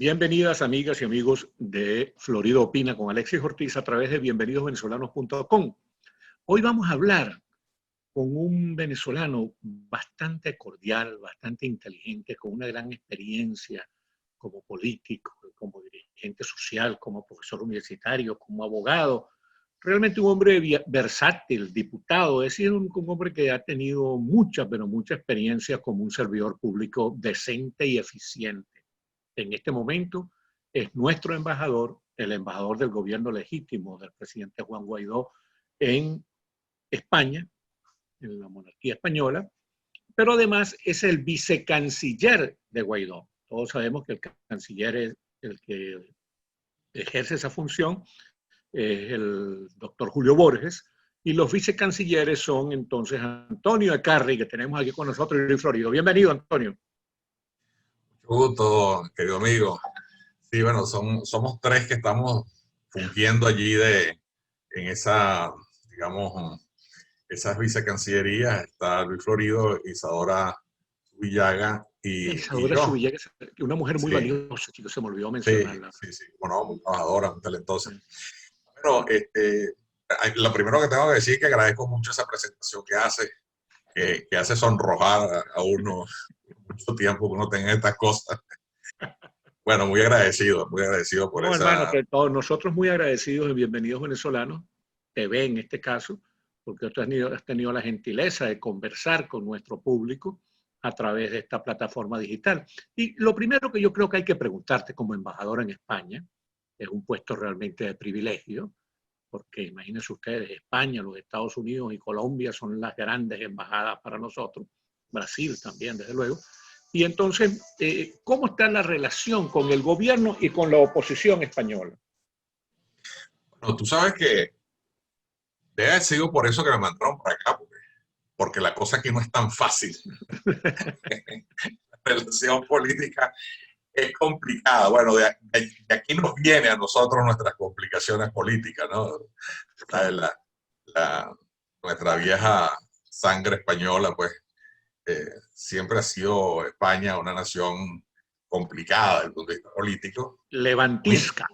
Bienvenidas amigas y amigos de Florida Opina con Alexis Ortiz a través de bienvenidosvenezolanos.com. Hoy vamos a hablar con un venezolano bastante cordial, bastante inteligente, con una gran experiencia como político, como dirigente social, como profesor universitario, como abogado. Realmente un hombre versátil, diputado, es decir, un hombre que ha tenido mucha, pero mucha experiencia como un servidor público decente y eficiente. En este momento es nuestro embajador, el embajador del gobierno legítimo del presidente Juan Guaidó en España, en la monarquía española, pero además es el vicecanciller de Guaidó. Todos sabemos que el canciller es el que ejerce esa función, es el doctor Julio Borges, y los vicecancilleres son entonces Antonio Ecarri, que tenemos aquí con nosotros, y Luis Florido. Bienvenido, Antonio. Mucho gusto, querido amigo. Sí, bueno, somos tres que estamos fungiendo allí en esa, digamos, esas vicecancillerías. Está Luis Florido, Isadora Villaga y Isadora yo. Villegas, una mujer muy Sí, valiosa, chicos, se me olvidó sí, mencionarla. sí, bueno, muy trabajadora, muy talentosa. Bueno, lo primero que tengo que decir es que agradezco mucho esa presentación que hace sonrojar a uno mucho tiempo que uno tenga estas cosas. Bueno, muy agradecido por No, hermano, esa. que todos nosotros muy agradecidos y bienvenidos venezolanos, TV en este caso, porque tú has tenido la gentileza de conversar con nuestro público a través de esta plataforma digital. Y lo primero que yo creo que hay que preguntarte como embajador en España, es un puesto realmente de privilegio, porque imagínense ustedes, España, los Estados Unidos y Colombia son las grandes embajadas para nosotros, Brasil también, desde luego. Y entonces, ¿cómo está la relación con el gobierno y con la oposición española? Bueno, tú sabes que debe haber sido por eso que me mandaron para acá, porque la cosa aquí no es tan fácil. La relación política es complicada. Bueno, de aquí nos viene a nosotros nuestras complicaciones políticas, ¿no? La, Claro. la, la, nuestra vieja sangre española, pues, siempre ha sido España una nación complicada desde el punto de vista político. Muy Levantisca.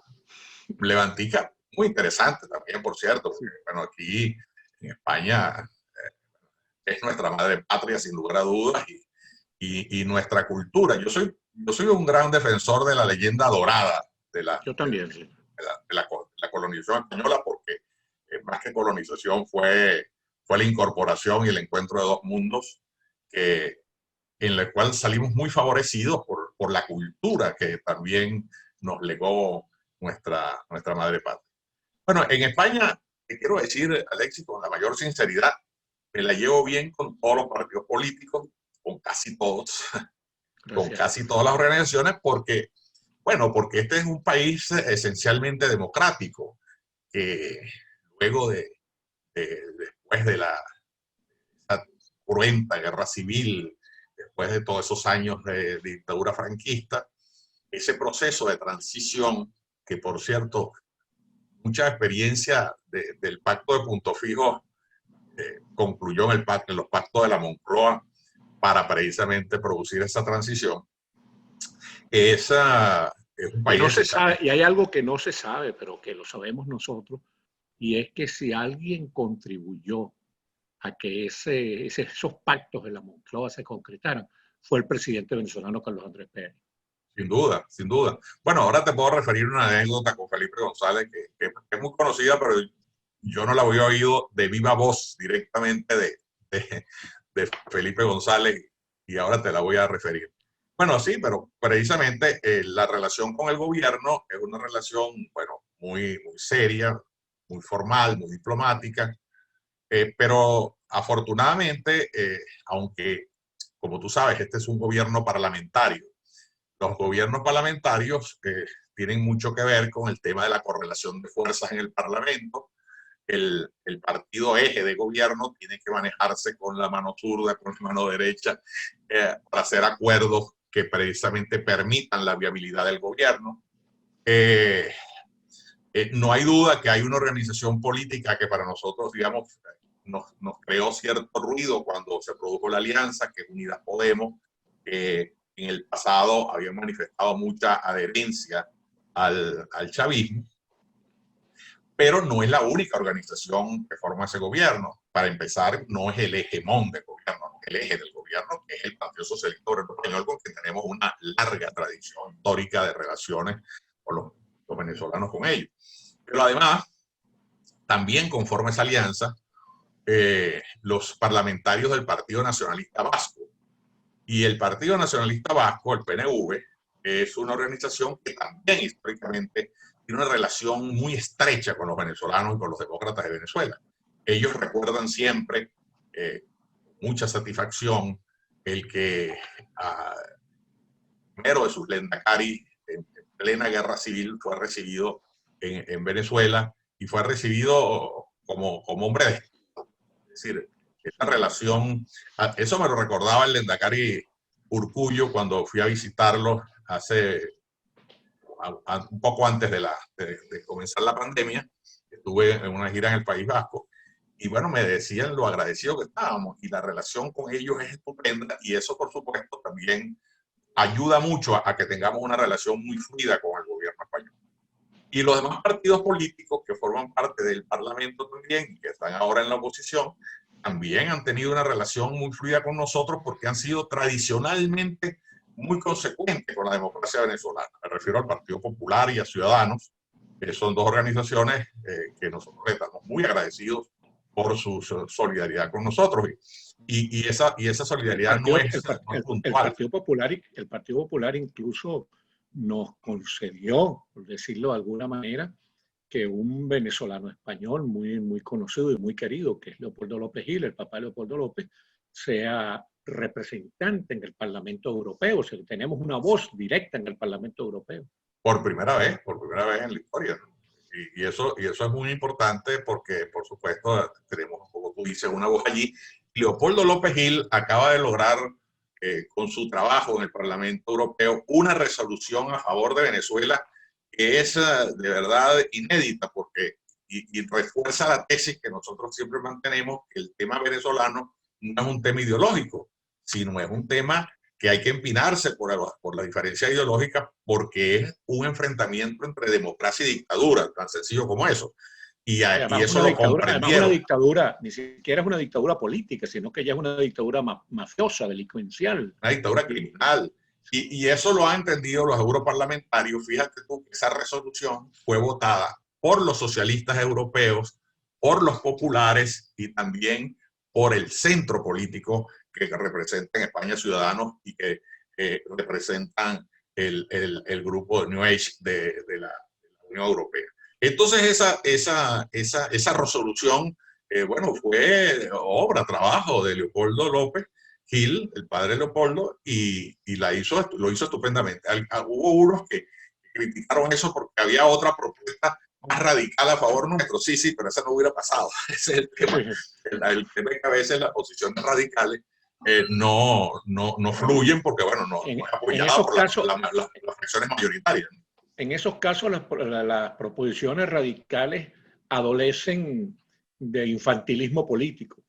levantica, muy interesante también, por cierto, porque, Sí. bueno, aquí en España es nuestra madre patria, sin lugar a dudas, y nuestra cultura. Yo soy un gran defensor de la leyenda dorada de Yo también, sí. la colonización española, porque más que colonización fue la incorporación y el encuentro de dos mundos que, en el cual salimos muy favorecidos por la cultura que también nos legó nuestra madre patria. Bueno, en España, te quiero decir, Alexis, con la mayor sinceridad, me la llevo bien con todos los partidos políticos, con casi todos, con Gracias a casi Dios. todas las organizaciones, porque este es un país esencialmente democrático, que luego después de esa cruenta guerra civil, después de todos esos años de dictadura franquista, ese proceso de transición, que por cierto, mucha experiencia del pacto de Punto Fijo concluyó en los pactos de la Moncloa para precisamente producir esa transición. Es un Y país no se sabe, esencialmente. y hay algo que no se sabe, pero que lo sabemos nosotros, y es que si alguien contribuyó a que esos pactos de la Moncloa se concretaran, fue el presidente venezolano Carlos Andrés Pérez. Sin duda, sin duda. Bueno, ahora te puedo referir una anécdota con Felipe González que es muy conocida, pero yo no la había oído de viva voz directamente de Felipe González, y ahora te la voy a referir. Bueno, sí, pero precisamente la relación con el gobierno es una relación, bueno, muy seria, muy formal, muy diplomática, pero afortunadamente, aunque, como tú sabes, este es un gobierno parlamentario, los gobiernos parlamentarios tienen mucho que ver con el tema de la correlación de fuerzas en el Parlamento. El partido eje de gobierno tiene que manejarse con la mano zurda, con la mano derecha, para hacer acuerdos que precisamente permitan la viabilidad del gobierno. Eh, no hay duda que hay una organización política que para nosotros, digamos, nos creó cierto ruido cuando se produjo la alianza, que es Unidas Podemos, en el pasado habían manifestado mucha adherencia al chavismo, pero no es la única organización que forma ese gobierno. Para empezar, no es el hegemón del gobierno, no es el eje del gobierno, que es el Partido Socialista Obrero Español, con quien tenemos una larga tradición histórica de relaciones con los venezolanos con ellos. Pero además, también conforme esa alianza, los parlamentarios del Partido Nacionalista Vasco. Y el Partido Nacionalista Vasco, el PNV, es una organización que también históricamente tiene una relación muy estrecha con los venezolanos y con los demócratas de Venezuela. Ellos recuerdan siempre, mucha satisfacción, el que primero de sus Lendakari en plena guerra civil fue recibido en Venezuela y fue recibido como hombre de Estado. Es decir, esta relación, eso me lo recordaba el Lendakari Urcullo cuando fui a visitarlo hace un poco antes de comenzar la pandemia. Estuve en una gira en el País Vasco y bueno, me decían lo agradecido que estábamos y la relación con ellos es estupenda y eso por supuesto también ayuda mucho a que tengamos una relación muy fluida con el gobierno español. Y los demás partidos políticos que forman parte del Parlamento también, que están ahora en la oposición, también han tenido una relación muy fluida con nosotros porque han sido tradicionalmente muy consecuentes con la democracia venezolana. Me refiero al Partido Popular y a Ciudadanos, que son dos organizaciones que nosotros estamos muy agradecidos por su solidaridad con nosotros. Y esa solidaridad no es puntual. El Partido Popular incluso nos concedió, por decirlo de alguna manera, que un venezolano español muy conocido y muy querido, que es Leopoldo López Gil, el papá de Leopoldo López, sea representante en el Parlamento Europeo. O sea, tenemos una voz directa en el Parlamento Europeo. Por primera vez en la historia. Y eso es muy importante porque, por supuesto, tenemos, como tú dices, una voz allí. Leopoldo López Gil acaba de lograr, con su trabajo en el Parlamento Europeo, una resolución a favor de Venezuela que es de verdad inédita porque y refuerza la tesis que nosotros siempre mantenemos, que el tema venezolano no es un tema ideológico, sino es un tema que hay que empinarse por la diferencia ideológica porque es un enfrentamiento entre democracia y dictadura, tan sencillo como eso. Y eso lo comprendieron. Además una dictadura, ni siquiera es una dictadura política, sino que ya es una dictadura mafiosa, delincuencial. Una dictadura criminal. Y eso lo han entendido los europarlamentarios. Fíjate tú que esa resolución fue votada por los socialistas europeos, por los populares y también por el centro político que representan en España Ciudadanos y que representan el grupo de New Age de la Unión Europea. Entonces esa resolución, bueno, fue trabajo de Leopoldo López Gil, el padre de Leopoldo, y lo hizo estupendamente. Hubo unos que criticaron eso porque había otra propuesta más radical a favor nuestro. Sí, pero esa no hubiera pasado. Ese es el tema. El tema es que a veces las posiciones radicales no fluyen porque, bueno, no es apoyada por las fracciones mayoritarias. En esos casos, las proposiciones radicales adolecen de infantilismo político.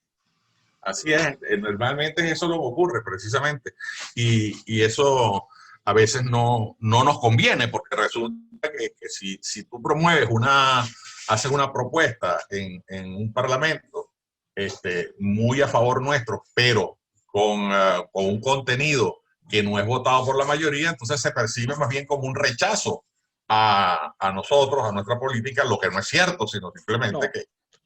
Así es, normalmente eso lo ocurre precisamente y eso a veces no nos conviene porque resulta que si tú promueves haces una propuesta en un parlamento muy a favor nuestro, pero con un contenido que no es votado por la mayoría, entonces se percibe más bien como un rechazo a nosotros, a nuestra política, lo que no es cierto, sino simplemente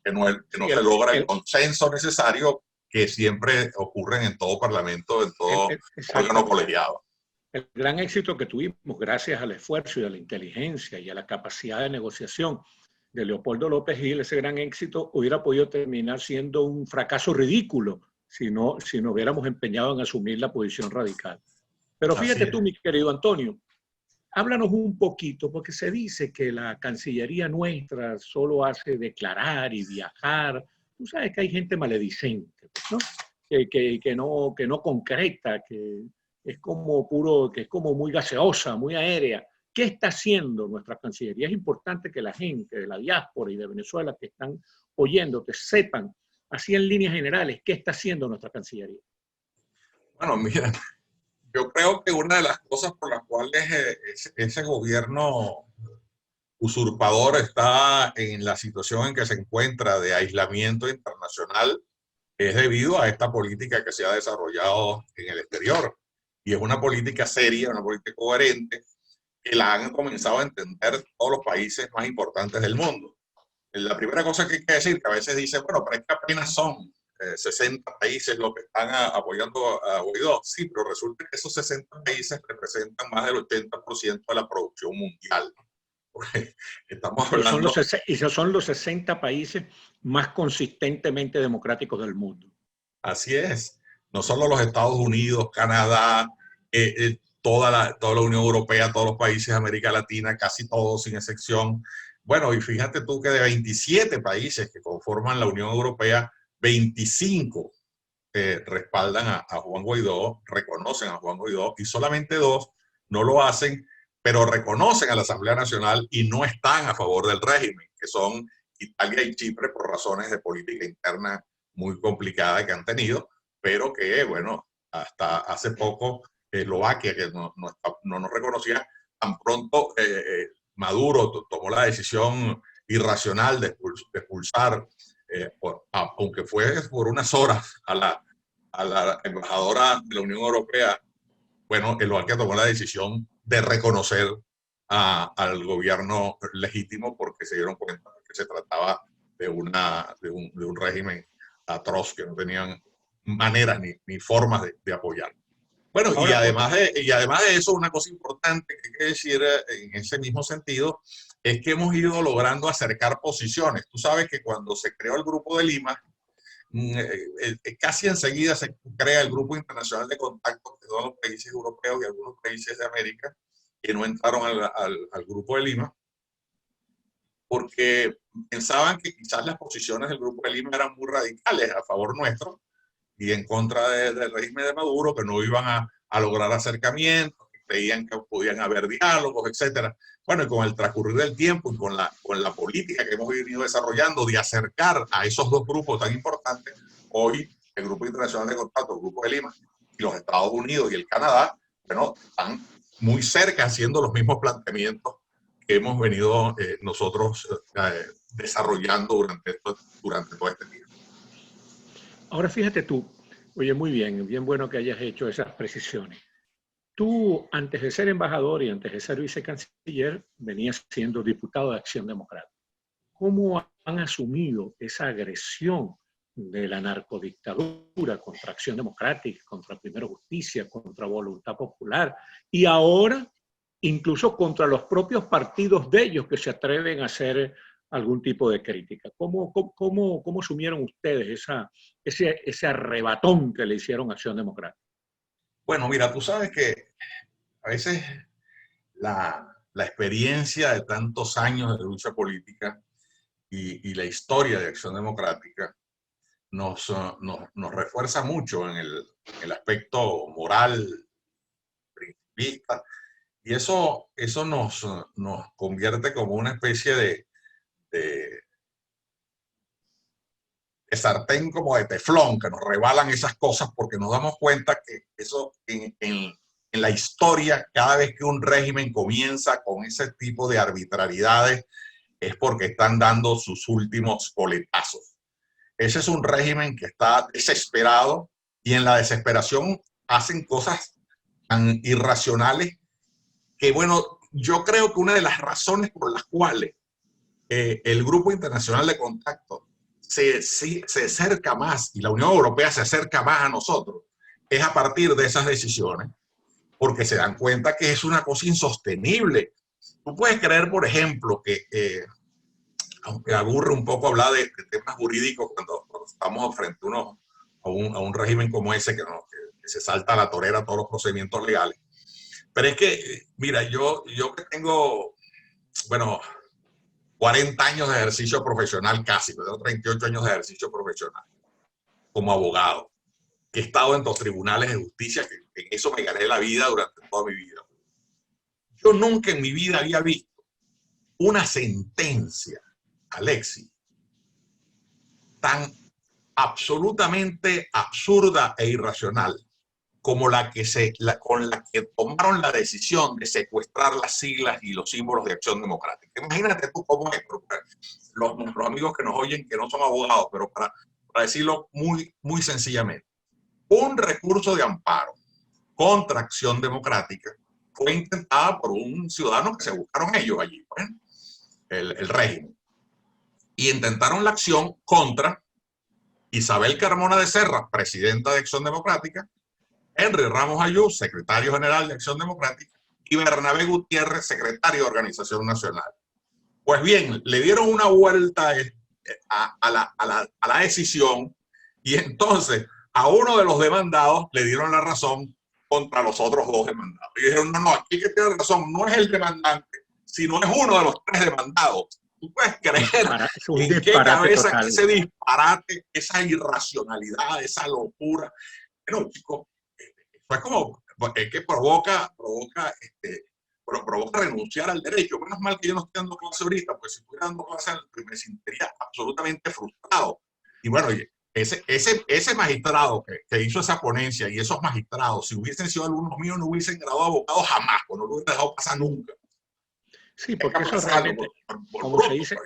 que no se logra el consenso necesario que siempre ocurren en todo parlamento, en todo órgano colegiado. El gran éxito que tuvimos gracias al esfuerzo y a la inteligencia y a la capacidad de negociación de Leopoldo López Gil, ese gran éxito hubiera podido terminar siendo un fracaso ridículo si no hubiéramos empeñado en asumir la posición radical. Pero fíjate tú, mi querido Antonio, háblanos un poquito, porque se dice que la Cancillería nuestra solo hace declarar y viajar. Tú sabes que hay gente maledicente, ¿no? Que no concreta, que es como muy gaseosa, muy aérea. ¿Qué está haciendo nuestra Cancillería? Es importante que la gente de la diáspora y de Venezuela que están oyéndote sepan, así en líneas generales, qué está haciendo nuestra Cancillería. Bueno, mira, Yo creo que una de las cosas por las cuales ese gobierno usurpador está en la situación en que se encuentra de aislamiento internacional es debido a esta política que se ha desarrollado en el exterior. Y es una política seria, una política coherente, que la han comenzado a entender todos los países más importantes del mundo. La primera cosa que hay que decir, que a veces dice, bueno, pero es que apenas son 60 países los que están apoyando a Guaidó. Sí, pero resulta que esos 60 países representan más del 80% de la producción mundial. Porque estamos hablando... Y son los 60 países más consistentemente democráticos del mundo. Así es. No solo los Estados Unidos, Canadá, toda la Unión Europea, todos los países de América Latina, casi todos sin excepción. Bueno, y fíjate tú que de 27 países que conforman la Unión Europea, 25 respaldan a Juan Guaidó, reconocen a Juan Guaidó, y solamente 2 no lo hacen, pero reconocen a la Asamblea Nacional y no están a favor del régimen, que son Italia y Chipre por razones de política interna muy complicada que han tenido, pero que, bueno, hasta hace poco Eslovaquia, que no nos reconocía, tan pronto Maduro tomó la decisión irracional de expulsar, aunque fue por unas horas, a la embajadora de la Unión Europea. Bueno, Eslovaquia tomó la decisión de reconocer al gobierno legítimo porque se dieron cuenta que se trataba de un régimen atroz que no tenían maneras ni formas de apoyar. Bueno, y además de eso, una cosa importante que hay que decir en ese mismo sentido es que hemos ido logrando acercar posiciones. Tú sabes que cuando se creó el Grupo de Lima, casi enseguida se crea el Grupo Internacional de Contacto de todos los países europeos y algunos países de América que no entraron al Grupo de Lima porque pensaban que quizás las posiciones del Grupo de Lima eran muy radicales a favor nuestro y en contra del régimen de Maduro, que no iban a lograr acercamientos, que creían que podían haber diálogos, etcétera. Bueno, y con el transcurrir del tiempo y con la política que hemos venido desarrollando de acercar a esos dos grupos tan importantes, hoy el Grupo Internacional de Contacto, el Grupo de Lima, y los Estados Unidos y el Canadá, bueno, están muy cerca haciendo los mismos planteamientos que hemos venido nosotros desarrollando durante todo este tiempo. Ahora fíjate tú, oye, muy bien bueno que hayas hecho esas precisiones. Tú, antes de ser embajador y antes de ser vicecanciller, venías siendo diputado de Acción Democrática. ¿Cómo han asumido esa agresión de la narcodictadura contra Acción Democrática, contra Primero Justicia, contra Voluntad Popular y ahora incluso contra los propios partidos de ellos que se atreven a hacer algún tipo de crítica? ¿Cómo asumieron ustedes ese arrebatón que le hicieron a Acción Democrática? Bueno, mira, tú sabes que a veces la experiencia de tantos años de lucha política y la historia de Acción Democrática nos refuerza mucho en el aspecto moral, principista, y eso nos convierte como una especie de sartén como de teflón, que nos rebalan esas cosas porque nos damos cuenta que eso en la historia, cada vez que un régimen comienza con ese tipo de arbitrariedades, es porque están dando sus últimos coletazos. Ese es un régimen que está desesperado y en la desesperación hacen cosas tan irracionales que, bueno, yo creo que una de las razones por las cuales el Grupo Internacional de Contacto se acerca más y la Unión Europea se acerca más a nosotros es a partir de esas decisiones, porque se dan cuenta que es una cosa insostenible. Tú puedes creer, por ejemplo, que aunque aburre un poco hablar de temas jurídicos cuando estamos frente a un régimen como ese que se salta a la torera todos los procedimientos legales. Pero es que, mira, yo que tengo, bueno, 40 años de ejercicio profesional casi, tengo 38 años de ejercicio profesional como abogado, que he estado en los tribunales de justicia, que en eso me gané la vida durante toda mi vida. Yo nunca en mi vida había visto una sentencia, Alexis, tan absolutamente absurda e irracional como con la que tomaron la decisión de secuestrar las siglas y los símbolos de Acción Democrática. Imagínate tú cómo es, nuestros amigos que nos oyen, que no son abogados, pero para decirlo muy, muy sencillamente, un recurso de amparo contra Acción Democrática fue intentada por un ciudadano que se buscaron ellos allí, pues, el régimen, y intentaron la acción contra Isabel Carmona de Serra, presidenta de Acción Democrática, Henry Ramos Ayú, secretario general de Acción Democrática, y Bernabé Gutiérrez, secretario de Organización Nacional. Pues bien, le dieron una vuelta a la decisión, y entonces a uno de los demandados le dieron la razón contra los otros dos demandados. Y dijeron, no, aquí el que tiene razón no es el demandante, sino es uno de los tres demandados. ¿Tú puedes creer en qué cabeza total, ese disparate, esa irracionalidad, esa locura? Bueno, chicos, eso es como que provoca renunciar al derecho. Menos mal que yo no estoy dando clase ahorita, pues si estuviera dando clase me sentiría absolutamente frustrado. Y bueno, ese magistrado que hizo esa ponencia y esos magistrados, si hubiesen sido alumnos míos, no hubiesen graduado abogados jamás, pues no lo hubiesen dejado pasar nunca. Sí, porque eso realmente, como se dice,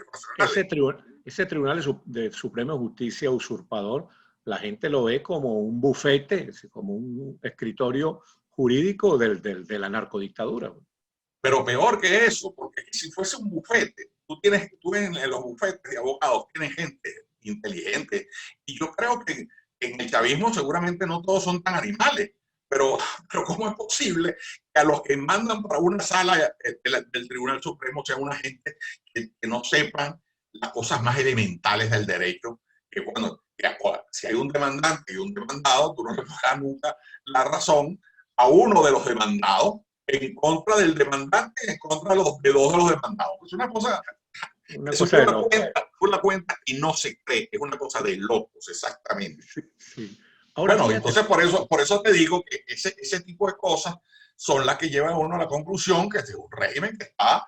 ese tribunal de Suprema Justicia usurpador, la gente lo ve como un bufete, como un escritorio jurídico de la narcodictadura. Pero peor que eso, porque si fuese un bufete, tú en los bufetes de abogados tienes gente inteligente, y yo creo que en el chavismo seguramente no todos son tan animales, pero ¿cómo es posible que a los que mandan para una sala del Tribunal Supremo sean una gente que no sepan las cosas más elementales del derecho? Que bueno, si hay un demandante y un demandado, tú no le vas a dar nunca la razón a uno de los demandados en contra del demandante, en contra de dos de los demandados. Es una cosa de locos. Fue la cuenta y no se cree, es una cosa de locos, exactamente. Sí, sí. Ahora, bueno, entonces por eso te digo que ese tipo de cosas son las que llevan a uno a la conclusión que es un régimen que está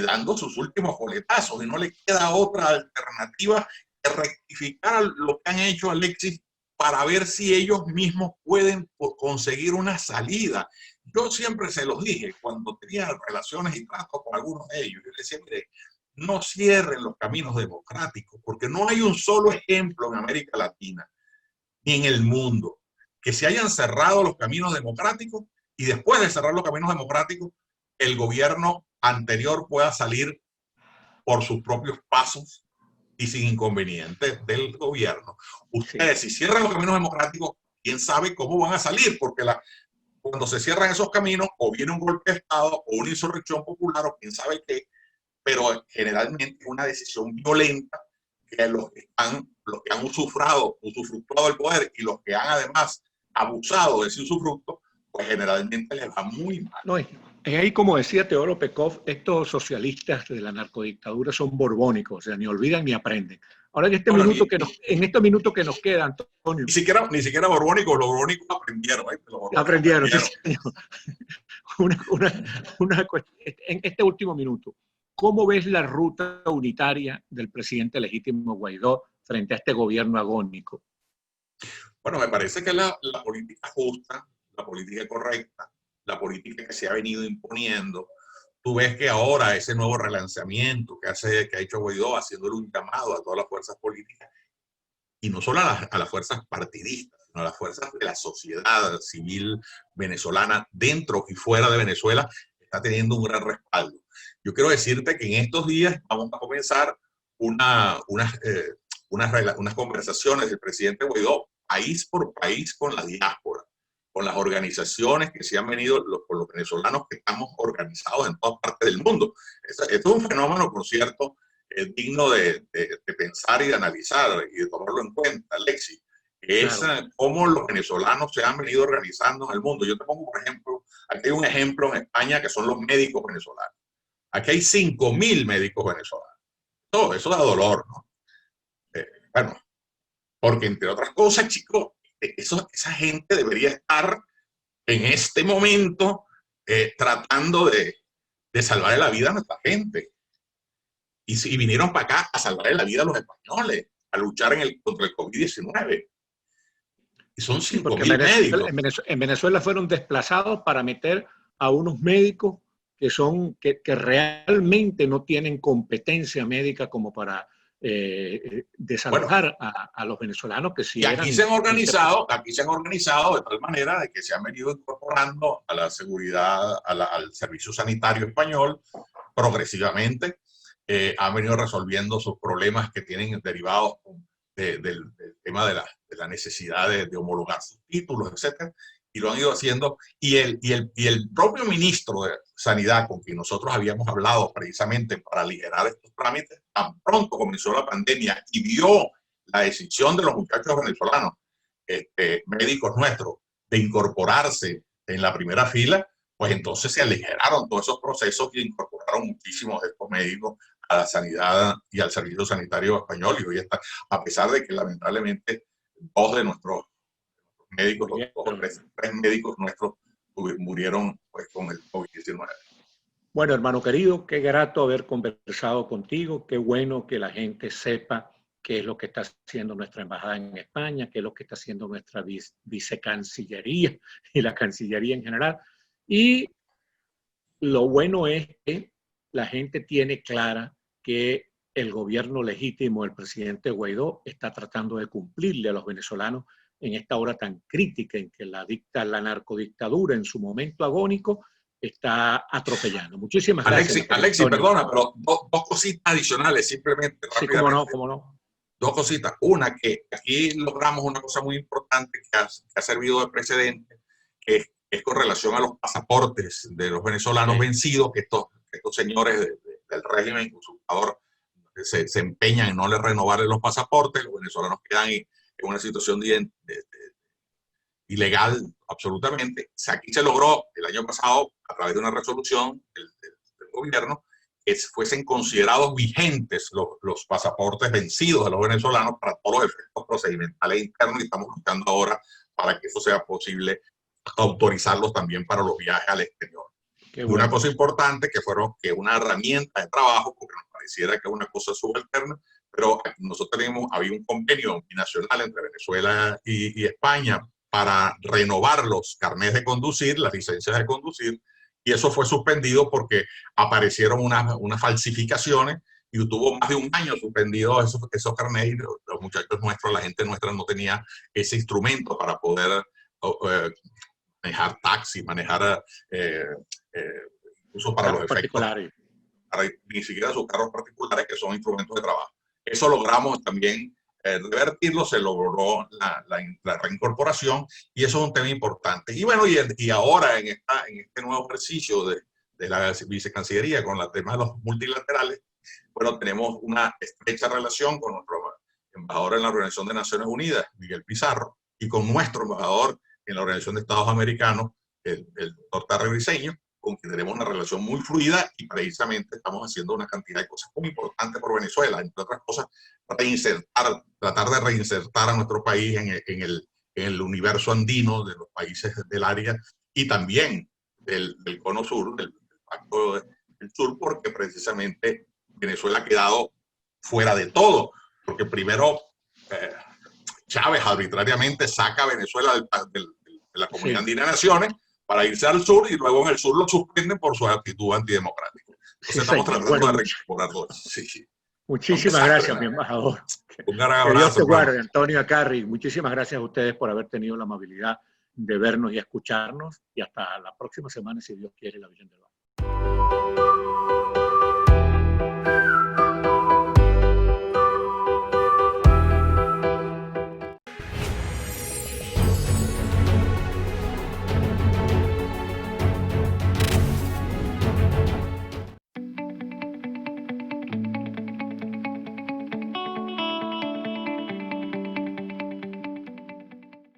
dando sus últimos coletazos y no le queda otra alternativa que rectificar lo que han hecho, Alexis, para ver si ellos mismos pueden conseguir una salida. Yo siempre se los dije cuando tenía relaciones y tratos con algunos de ellos. Yo les decía, mire, no cierren los caminos democráticos, porque no hay un solo ejemplo en América Latina ni en el mundo que se hayan cerrado los caminos democráticos y después de cerrar los caminos democráticos, el gobierno anterior pueda salir por sus propios pasos y sin inconvenientes del gobierno. Ustedes, si cierran los caminos democráticos, quién sabe cómo van a salir, porque cuando se cierran esos caminos, o viene un golpe de Estado, o una insurrección popular, o quién sabe qué, pero generalmente es una decisión violenta que los que han usufructuado el poder y los que han además abusado de ese usufructo, pues generalmente les va muy mal. No, es ahí, como decía Teodoro Pekov, estos socialistas de la narcodictadura son borbónicos, o sea, ni olvidan ni aprenden. Ahora en este minuto que nos queda, Antonio. Ni siquiera borbónicos, los borbónicos aprendieron. Aprendieron. Sí, señor. En este último minuto, ¿cómo ves la ruta unitaria del presidente legítimo Guaidó frente a este gobierno agónico? Bueno, me parece que la política justa, la política correcta, la política que se ha venido imponiendo. Tú ves que ahora ese nuevo relanzamiento que ha hecho Guaidó, haciéndole un llamado a todas las fuerzas políticas, y no solo a las fuerzas partidistas, sino a las fuerzas de la sociedad civil venezolana, dentro y fuera de Venezuela, está teniendo un gran respaldo. Yo quiero decirte que en estos días vamos a comenzar unas conversaciones del presidente Guaidó, país por país, con la diáspora, con las organizaciones que se han venido, con los venezolanos que estamos organizados en todas partes del mundo. Esto es un fenómeno, por cierto, digno de pensar y de analizar y de tomarlo en cuenta, Alexis. Es cómo los venezolanos se han venido organizando en el mundo. Yo te pongo, por ejemplo, aquí hay un ejemplo en España que son los médicos venezolanos. Aquí hay 5.000 médicos venezolanos. Todo eso da dolor, ¿no? Bueno, porque entre otras cosas, chicos, esa gente debería estar en este momento tratando de salvar la vida a nuestra gente. Y vinieron para acá a salvar la vida a los españoles, a luchar contra el COVID-19. Y son Sí, 5.000 porque médicos. En Venezuela fueron desplazados para meter a unos médicos que realmente no tienen competencia médica como para Bueno, desalojar a los venezolanos que y sí eran gente. aquí se han organizado de tal manera de que se han venido incorporando a la seguridad, al servicio sanitario español progresivamente. Han venido resolviendo sus problemas que tienen derivados del tema de la necesidad de homologar sus títulos, etcétera, y lo han ido haciendo. Y el propio ministro de Sanidad, con quien nosotros habíamos hablado precisamente para aligerar estos trámites, tan pronto comenzó la pandemia y vio la decisión de los muchachos venezolanos, médicos nuestros, de incorporarse en la primera fila, pues entonces se aligeraron todos esos procesos y incorporaron muchísimos de estos médicos a la sanidad y al servicio sanitario español. Y hoy está, a pesar de que lamentablemente dos de nuestros médicos, tres médicos nuestros murieron pues, con el COVID-19. Bueno, hermano querido, qué grato haber conversado contigo, qué bueno que la gente sepa qué es lo que está haciendo nuestra embajada en España, qué es lo que está haciendo nuestra vicecancillería y la Cancillería en general. Y lo bueno es que la gente tiene clara que el gobierno legítimo, el presidente Guaidó, está tratando de cumplirle a los venezolanos en esta hora tan crítica en que la narcodictadura en su momento agónico está atropellando. Muchísimas gracias. Alexis, perdona, pero dos cositas adicionales, simplemente. Sí, cómo no, cómo no. Dos cositas. Una, que aquí logramos una cosa muy importante que ha servido de precedente, que es con relación a los pasaportes de los venezolanos vencidos, que estos señores del régimen usurpador se empeñan en no les renovar los pasaportes, los venezolanos quedan en una situación ilegal absolutamente. Aquí se logró el año pasado, a través de una resolución del gobierno, que fuesen considerados vigentes los pasaportes vencidos de los venezolanos para todos los efectos procedimentales internos, y estamos luchando ahora para que eso sea posible autorizarlos también para los viajes al exterior. Bueno. Una cosa importante que una herramienta de trabajo, porque nos pareciera que es una cosa subalterna, pero nosotros había un convenio binacional entre Venezuela y España para renovar los carnets de conducir, las licencias de conducir, y eso fue suspendido porque aparecieron unas falsificaciones y tuvo más de un año suspendido esos carnets, y los muchachos nuestros, la gente nuestra no tenía ese instrumento para poder manejar taxis, manejar incluso para los efectos, para ni siquiera sus carros particulares, que son instrumentos de trabajo. Eso logramos también revertirlo, se logró la reincorporación, y eso es un tema importante. Y bueno, y ahora en este nuevo ejercicio de la vicecancillería con el tema de los multilaterales, bueno, tenemos una estrecha relación con nuestro embajador en la Organización de Naciones Unidas, Miguel Pizarro, y con nuestro embajador en la Organización de Estados Americanos, el doctor Tarre Briceño, con quien tenemos una relación muy fluida, y precisamente estamos haciendo una cantidad de cosas muy importantes por Venezuela, entre otras cosas, tratar de reinsertar a nuestro país en el universo andino de los países del área, y también del cono sur, del Pacto del Sur, porque precisamente Venezuela ha quedado fuera de todo, porque primero Chávez arbitrariamente saca a Venezuela de la Comunidad Andina de Naciones para irse al sur, y luego en el sur lo suspenden por su actitud antidemocrática. Entonces estamos tratando de recuperarlo. Sí. Muchísimas gracias, mi embajador. Un gran abrazo. Que Dios te guarde, Antonio Acarri. Muchísimas gracias a ustedes por haber tenido la amabilidad de vernos y escucharnos, y hasta la próxima semana, si Dios quiere, la Virgen del Valle.